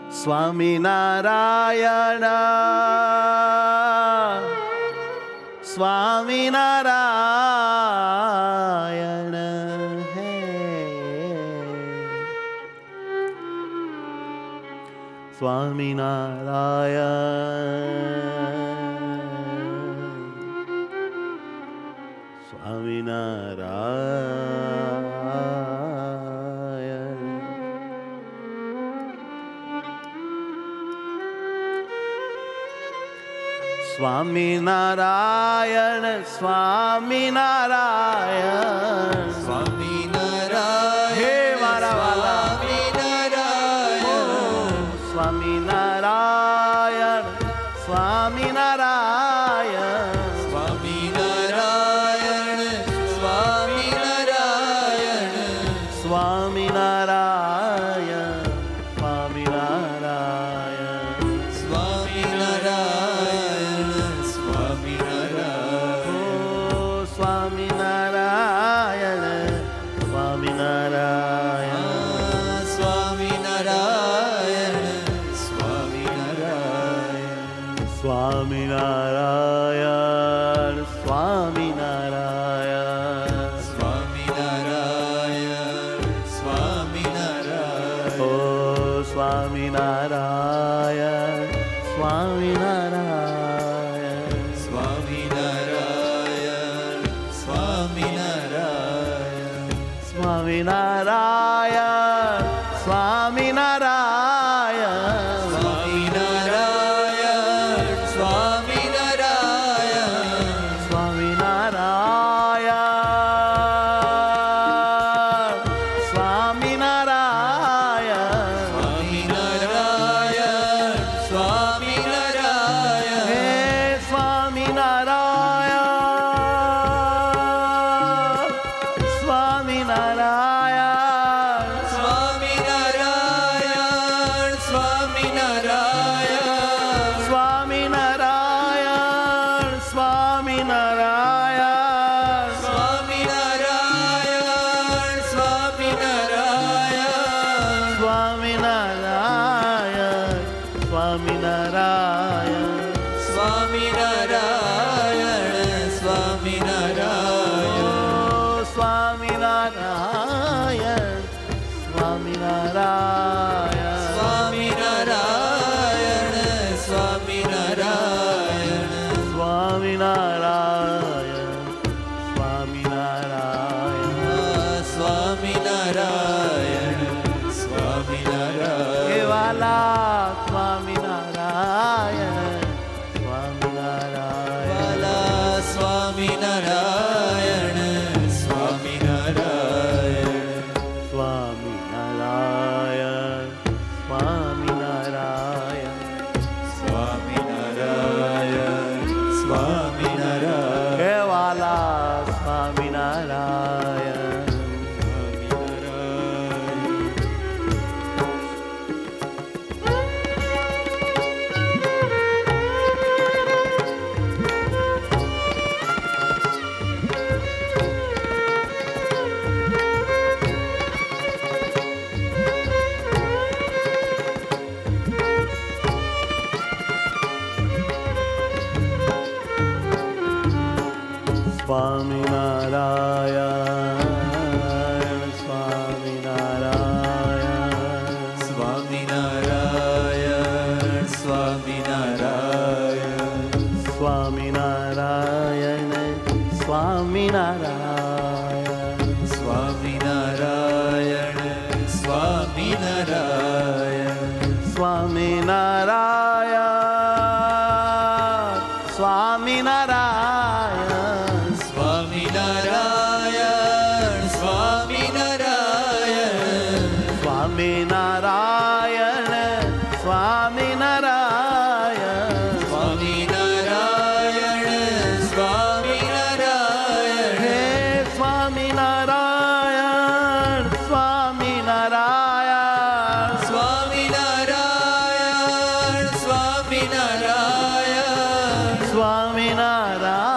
સ્વામિનારાયણ સ્વામિનારાયણ હે સ્વામિનારાયણ સ્વામિનારાયણ સ્વામિનારાયણ સ્વામિનારાયણ સ્વામિનારાયણ હે મારા વાલા સ્વામિનારાયણ સ્વામિનારાયણ સ્વામિનારાયણ સ્વામિનારાયણ સ્વામિનારાયણ સ્વામિનારાયણ સ્વામિનારાયણ સ્વામિનારાયણ સ્વામિનારાયણ સ્વામિનારાયણ સ્વામિનારાયણ ઓ સ્વામિનારાયણ સ્વામિનારાયણ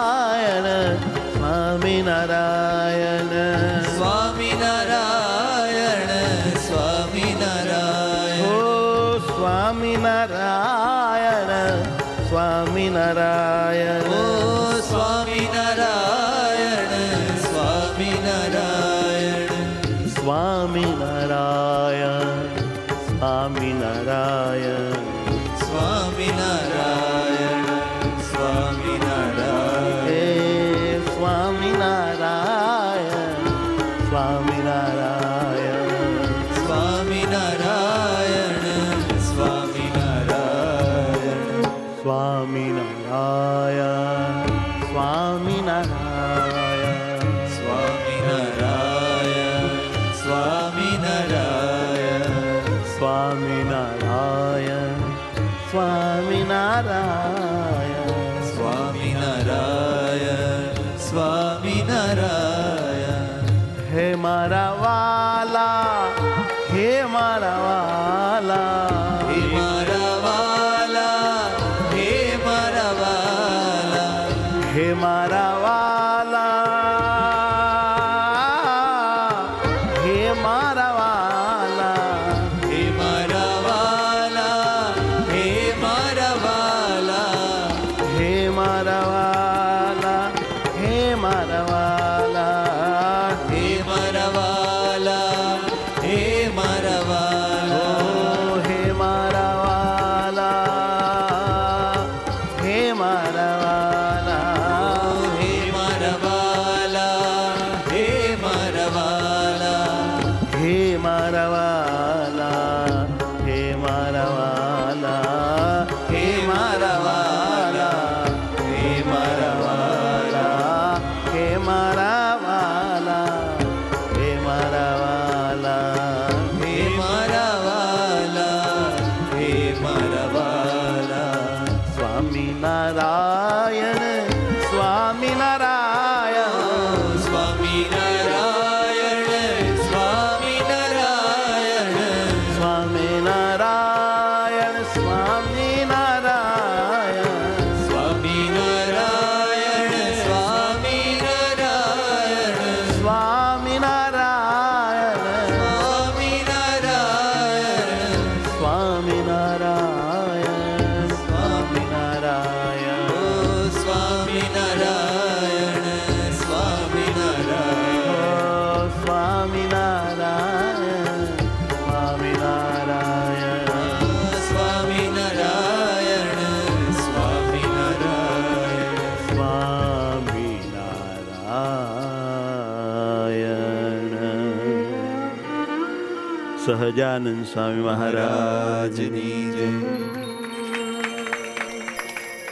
સ્વામિનારાયણ સ્વામિનારાયણ સ્વામિનારાયણ સ્વામિનારાયણ સ્વામિનારાયણ સ્વામિનારાયણ ઓ સ્વામિનારાયણ સ્વામિનારાયણ સ્વામિનારાયણ સ્વામિનારાયણ સ્વામિનારાયણ સ્વામિનારાયણ હે સ્વામિનારાયણ સ્વામિનારાયણ સ્વામિનારાયણ સ્વામિનારાયણ સ્વામિનારાયણ સ્વામિનારાયણ સ્વામિનારાયણ સ્વામિનારાયણ સ્વામિનારાયણ સ્વામિનારાયણ સ્વામિનારાયણ સ્વામિનારાયણ હે મારા વાલા હે મારા વાલા હે મારા વાલા હે મારા વાલા હે મારા વાલા હે મારા વાલા હે મારા વાલા હે મારા વાલા હે મારા વાલા હે મારા વાલા હે મારા વાલા હે મારા વાલા ઓ હે મારા વાલા હે મારા વાલા હે મારા વાલા હે મારા વાલા હે મારા વાલા હે મારા વાલા હે મારા વાલા હે મારા વાલા હે મારા વાલા હે મારા વાલા હે મારા વાલા હે મારા વાલા સ્વામિનારાયણ સ્વામિનારાયણ સ્વામિનારાયણ સ્વામિનારાયણ સ્વામિનારાયણ સ્વામિનારાયણ સ્વામિનારાયણ સ્વામિનારાયણ સ્વામિનારાયણ સ્વામિનારાયણ સ્વામિનારાયણ સ્વામિનારાયણ સ્વામિનારાયણ સ્વામિનારાયણ સ્વામિનારાયણ સ્વામિનારાયણ સ્વામિનારાયણ સ્વામિનારાયણ સહજાનંદ સ્વામી મહારાજ રાજની જય